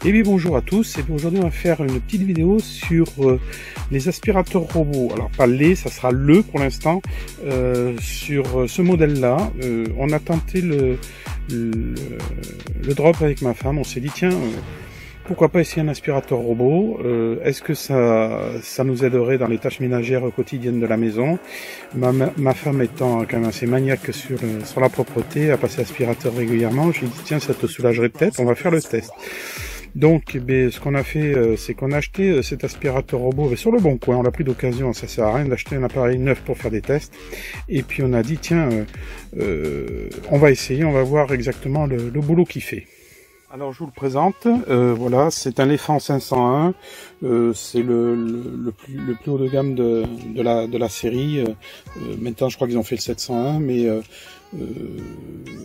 Et bien bonjour à tous, et aujourd'hui on va faire une petite vidéo sur les aspirateurs robots. Alors pas les, ça sera le pour l'instant. Sur ce modèle là, on a tenté le drop avec ma femme, on s'est dit tiens, pourquoi pas essayer un aspirateur robot, est-ce que ça nous aiderait dans les tâches ménagères quotidiennes de la maison. Ma femme étant quand même assez maniaque sur la propreté, à passer aspirateur régulièrement, je lui ai dit tiens ça te soulagerait peut-être, on va faire le test. Donc ce qu'on a fait, c'est qu'on a acheté cet aspirateur robot sur le bon coin, on l'a pris d'occasion, ça sert à rien d'acheter un appareil neuf pour faire des tests. Et puis on a dit tiens, on va essayer, on va voir exactement le boulot qu'il fait. Alors je vous le présente, voilà, c'est un Lefan 501, c'est le plus haut de gamme de la série. Maintenant je crois qu'ils ont fait le 701, mais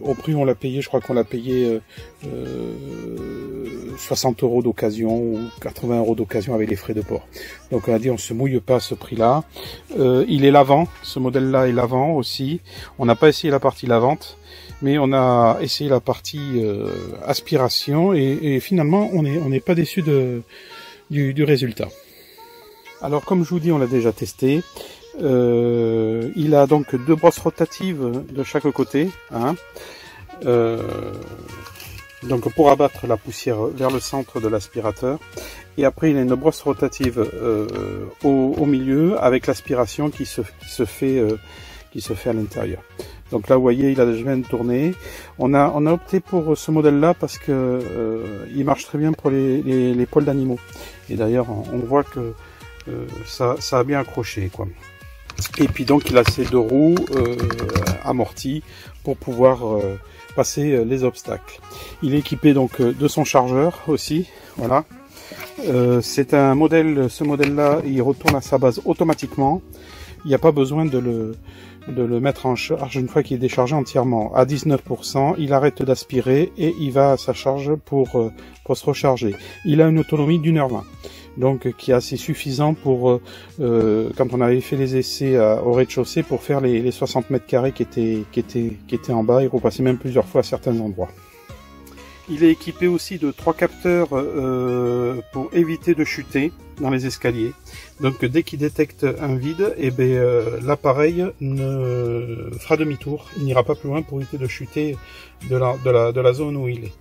au prix on l'a payé, je crois qu'on l'a payé 60 € d'occasion ou 80 € d'occasion avec les frais de port. Donc on a dit on se mouille pas à ce prix-là. Il est lavant, ce modèle-là est lavant aussi. On n'a pas essayé la partie lavante, mais on a essayé la partie aspiration et finalement on n'est pas déçu du résultat. Alors comme je vous dis, on l'a déjà testé. Il a donc deux brosses rotatives de chaque côté, hein. Donc pour abattre la poussière vers le centre de l'aspirateur. Et après il a une brosse rotative au milieu avec l'aspiration qui se fait à l'intérieur. Donc là vous voyez il a déjà bien tourné. On a opté pour ce modèle là parce que il marche très bien pour les poils d'animaux. Et d'ailleurs on voit que ça a bien accroché quoi. Et puis donc il a ses deux roues amorties pour pouvoir passer les obstacles. Il est équipé donc de son chargeur aussi, voilà. C'est un modèle, ce modèle là il retourne à sa base automatiquement. Il n'y a pas besoin de le mettre en charge une fois qu'il est déchargé entièrement. À 19%, il arrête d'aspirer et il va à sa charge pour se recharger. Il a une autonomie d'1h20. Donc qui est assez suffisant pour quand on avait fait les essais au rez-de-chaussée pour faire les 60 mètres carrés qui étaient en bas et repasser même plusieurs fois à certains endroits. Il est équipé aussi de 3 capteurs pour éviter de chuter dans les escaliers. Donc dès qu'il détecte un vide, et l'appareil ne fera demi-tour, il n'ira pas plus loin pour éviter de chuter de la zone où il est.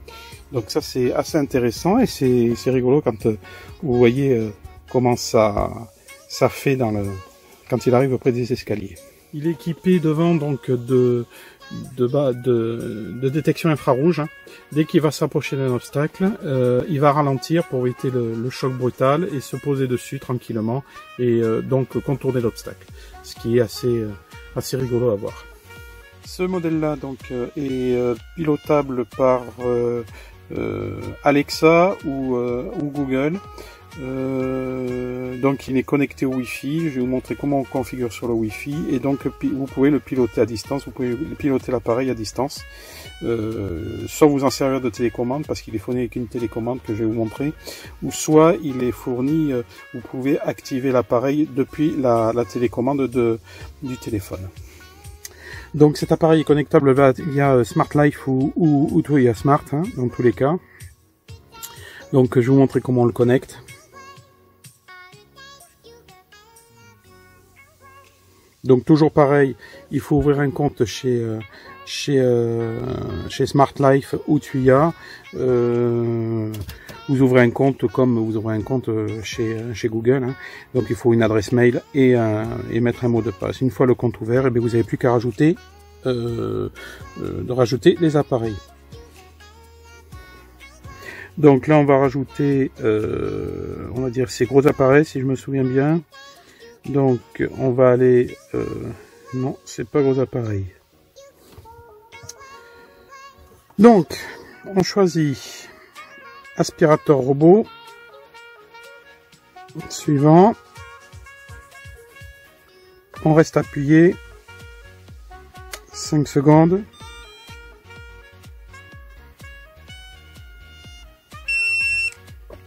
Donc ça c'est assez intéressant et c'est rigolo quand vous voyez comment ça fait quand il arrive près des escaliers. Il est équipé devant donc de détection infrarouge, hein. Dès qu'il va s'approcher d'un obstacle, il va ralentir pour éviter le choc brutal et se poser dessus tranquillement et donc contourner l'obstacle, ce qui est assez rigolo à voir. Ce modèle là donc est pilotable par Alexa ou Google. Donc il est connecté au Wi-Fi. Je vais vous montrer comment on configure sur le Wi-Fi et donc vous pouvez le piloter à distance, vous pouvez piloter l'appareil à distance, soit vous en servir de télécommande parce qu'il est fourni avec une télécommande que je vais vous montrer, ou soit il est fourni, vous pouvez activer l'appareil depuis la télécommande du téléphone. Donc cet appareil est connectable via Smart Life ou Tuya Smart, hein, dans tous les cas. Donc je vais vous montrer comment on le connecte. Donc toujours pareil, il faut ouvrir un compte chez Smart Life ou Tuya. Vous ouvrez un compte comme vous ouvrez un compte chez Google, hein. Donc il faut une adresse mail et mettre un mot de passe. Une fois le compte ouvert, vous n'avez plus qu'à rajouter les appareils. Donc là on va rajouter on va dire ces gros appareils si je me souviens bien. Donc on va aller non c'est pas gros appareil. Donc on choisit aspirateur robot. Suivant. On reste appuyé 5 secondes.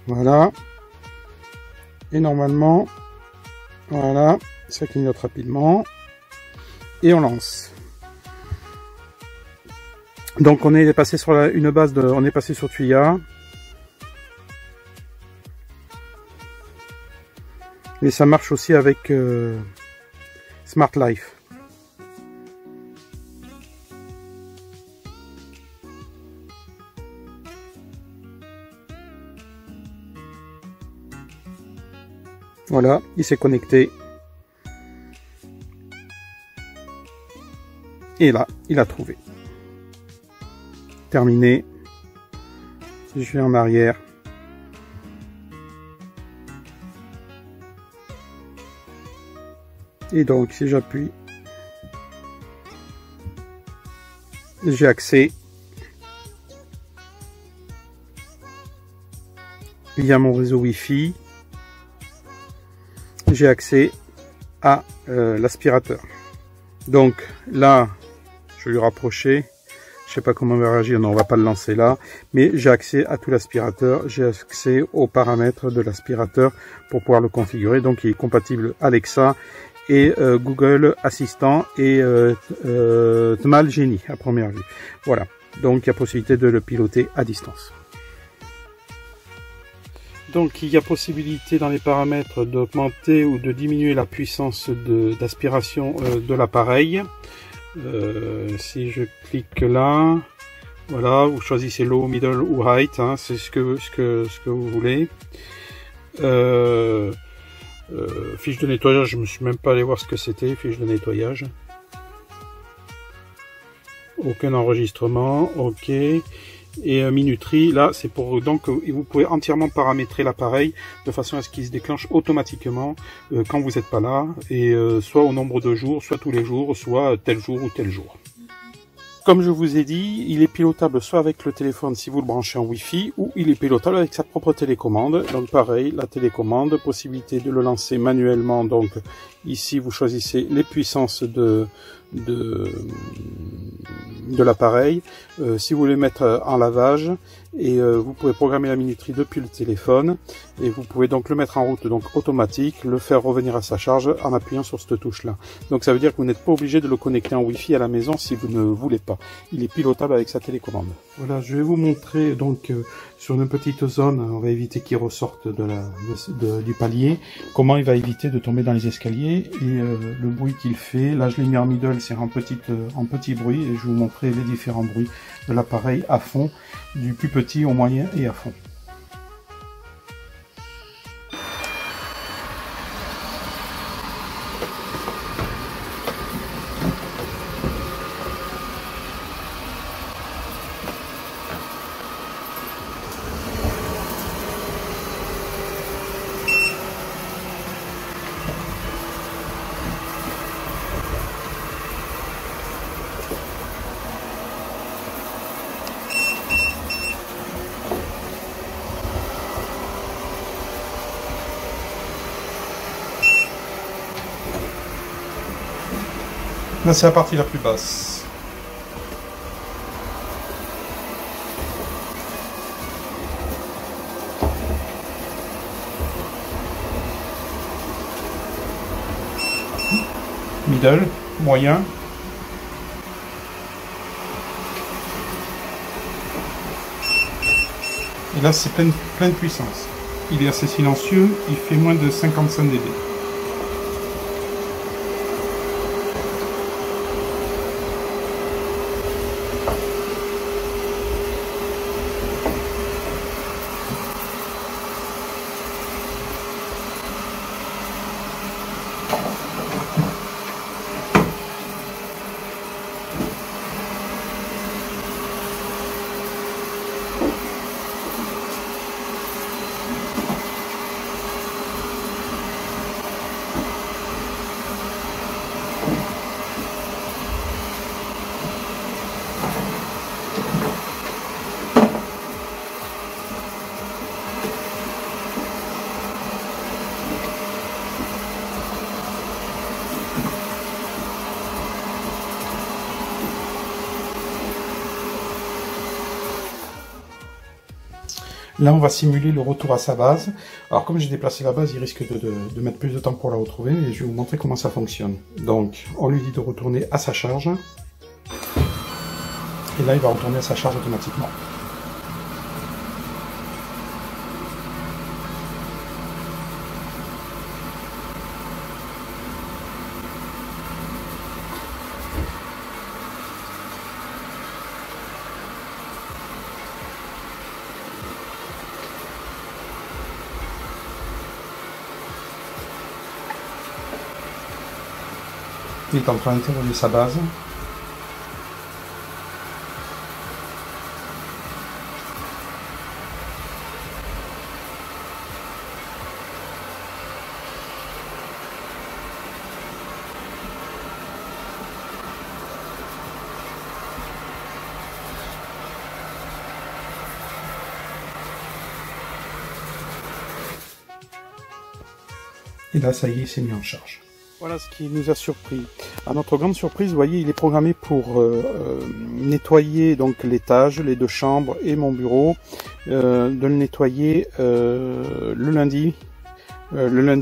Voilà. Et normalement, voilà, ça clignote rapidement. Et on lance. Donc on est passé sur une base on est passé sur Tuya. Et ça marche aussi avec Smart Life. Voilà, il s'est connecté. Et là, il a trouvé. Terminé. Je vais en arrière. Et donc, si j'appuie, j'ai accès via mon réseau Wi-Fi. J'ai accès à l'aspirateur. Donc là, je vais lui rapprocher. Je sais pas comment il va réagir, non, on va pas le lancer là. Mais j'ai accès à tout l'aspirateur. J'ai accès aux paramètres de l'aspirateur pour pouvoir le configurer. Donc il est compatible Alexa et Google Assistant et Tmal Genie à première vue. Voilà. Donc il y a possibilité de le piloter à distance. Donc il y a possibilité dans les paramètres d'augmenter ou de diminuer la puissance d'aspiration de l'appareil. Si je clique là, voilà, vous choisissez low, middle ou high, hein, c'est ce que vous voulez. Fiche de nettoyage, je me suis même pas allé voir ce que c'était, fiche de nettoyage. Aucun enregistrement, ok. Et minuterie, là c'est pour donc vous pouvez entièrement paramétrer l'appareil de façon à ce qu'il se déclenche automatiquement quand vous n'êtes pas là, et soit au nombre de jours, soit tous les jours, soit tel jour ou tel jour. Comme je vous ai dit, il est pilotable soit avec le téléphone si vous le branchez en Wi-Fi, ou il est pilotable avec sa propre télécommande. Donc pareil, la télécommande, possibilité de le lancer manuellement. Donc ici vous choisissez les puissances de l'appareil. Si vous voulez mettre en lavage, et vous pouvez programmer la minuterie depuis le téléphone, et vous pouvez donc le mettre en route donc automatique, le faire revenir à sa charge en appuyant sur cette touche là. Donc ça veut dire que vous n'êtes pas obligé de le connecter en Wi-Fi à la maison si vous ne voulez pas. Il est pilotable avec sa télécommande. Voilà, je vais vous montrer donc sur une petite zone, on va éviter qu'il ressorte du palier, comment il va éviter de tomber dans les escaliers, et le bruit qu'il fait. Là je l'ai mis en middle, c'est en petit bruit, et je vais vous montrer les différents bruits de l'appareil à fond, du plus petit au moyen et à fond. Là, c'est la partie la plus basse. Middle, moyen. Et là, c'est pleine puissance. Il est assez silencieux, il fait moins de 55 dB. Là, on va simuler le retour à sa base. Alors, comme j'ai déplacé la base, il risque de mettre plus de temps pour la retrouver, mais je vais vous montrer comment ça fonctionne. Donc, on lui dit de retourner à sa charge. Et là, il va retourner à sa charge automatiquement. Il est en train d'interroger sa base. Et là, ça y est, il s'est mis en charge. Voilà ce qui nous a surpris. À notre grande surprise, vous voyez, il est programmé pour nettoyer donc l'étage, les 2 chambres et mon bureau, de le nettoyer le lundi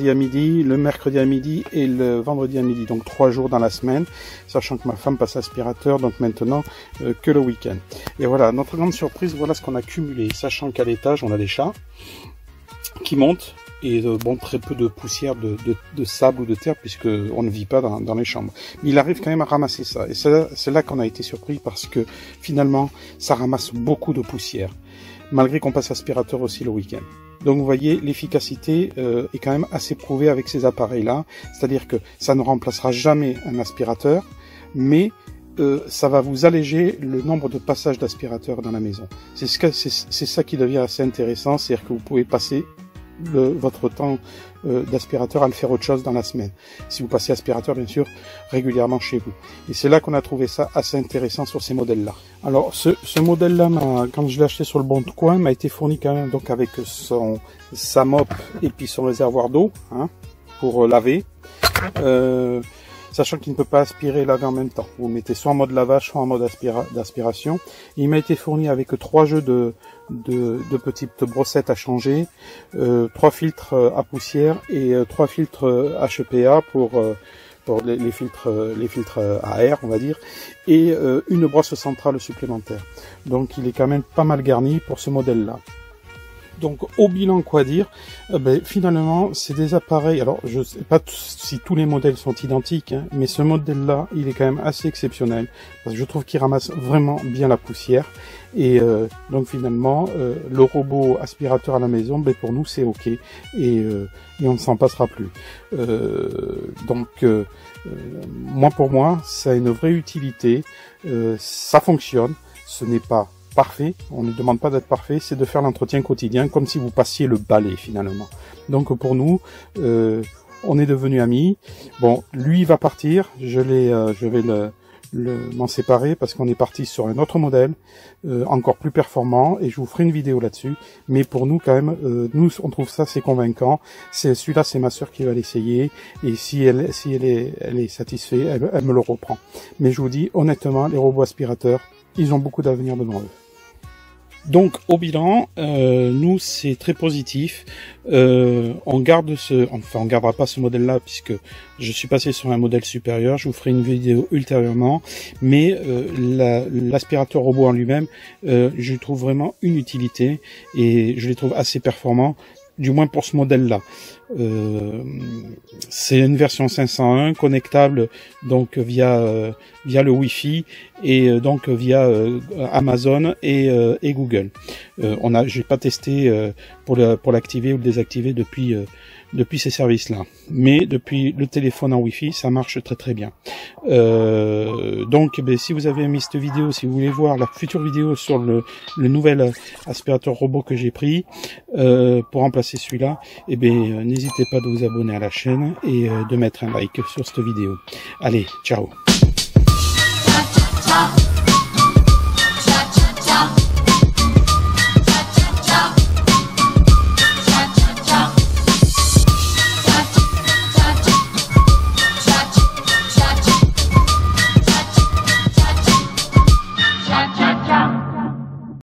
à midi, le mercredi à midi et le vendredi à midi, donc 3 jours dans la semaine, sachant que ma femme passe aspirateur, donc maintenant que le week-end. Et voilà, notre grande surprise, voilà ce qu'on a cumulé, sachant qu'à l'étage, on a des chats qui montent, et bon, très peu de poussière de sable ou de terre, puisque on ne vit pas dans les chambres. Mais il arrive quand même à ramasser ça, et c'est là qu'on a été surpris, parce que finalement, ça ramasse beaucoup de poussière, malgré qu'on passe aspirateur aussi le week-end. Donc vous voyez, l'efficacité est quand même assez prouvée avec ces appareils-là, c'est-à-dire que ça ne remplacera jamais un aspirateur, mais ça va vous alléger le nombre de passages d'aspirateur dans la maison. C'est ça qui devient assez intéressant, c'est-à-dire que vous pouvez passer votre temps d'aspirateur à le faire autre chose dans la semaine. Si vous passez aspirateur, bien sûr, régulièrement chez vous. Et c'est là qu'on a trouvé ça assez intéressant sur ces modèles-là. Alors, ce modèle-là, quand je l'ai acheté sur le Bon Coin, m'a été fourni quand même donc avec sa mop et puis son réservoir d'eau, hein, pour laver. Sachant qu'il ne peut pas aspirer et laver en même temps. Vous le mettez soit en mode lavage, soit en mode d'aspiration. Il m'a été fourni avec 3 jeux de petites brossettes à changer, 3 filtres à poussière et 3 filtres HEPA pour les filtres à air, on va dire, et une brosse centrale supplémentaire. Donc il est quand même pas mal garni pour ce modèle-là. Donc au bilan, quoi dire, finalement c'est des appareils, alors je sais pas si tous les modèles sont identiques, hein, mais ce modèle là il est quand même assez exceptionnel, parce que je trouve qu'il ramasse vraiment bien la poussière, et donc finalement le robot aspirateur à la maison, pour nous c'est ok, et on ne s'en passera plus. Moi pour moi ça a une vraie utilité, ça fonctionne, ce n'est pas parfait, on ne demande pas d'être parfait, c'est de faire l'entretien quotidien comme si vous passiez le balai finalement. Donc pour nous, on est devenus amis. Bon, lui va partir, je vais m'en séparer parce qu'on est parti sur un autre modèle, encore plus performant, et je vous ferai une vidéo là-dessus. Mais pour nous quand même, nous on trouve ça assez convaincant. Celui-là c'est ma sœur qui va l'essayer, et si elle est satisfaite, elle me le reprend. Mais je vous dis honnêtement, les robots aspirateurs, ils ont beaucoup d'avenir devant eux. Donc au bilan, nous c'est très positif. On garde on gardera pas ce modèle-là puisque je suis passé sur un modèle supérieur. Je vous ferai une vidéo ultérieurement. Mais l'aspirateur robot en lui-même, je trouve vraiment une utilité et je les trouve assez performants. Du moins pour ce modèle-là. C'est une version 501 connectable donc via le Wi-Fi et donc via Amazon et Google. J'ai pas testé pour l'activer ou le désactiver depuis ces services-là, mais depuis le téléphone en Wi-Fi, ça marche très très bien. Donc, si vous avez aimé cette vidéo, si vous voulez voir la future vidéo sur le nouvel aspirateur robot que j'ai pris pour remplacer celui-là, n'hésitez pas de vous abonner à la chaîne et de mettre un like sur cette vidéo. Allez, ciao.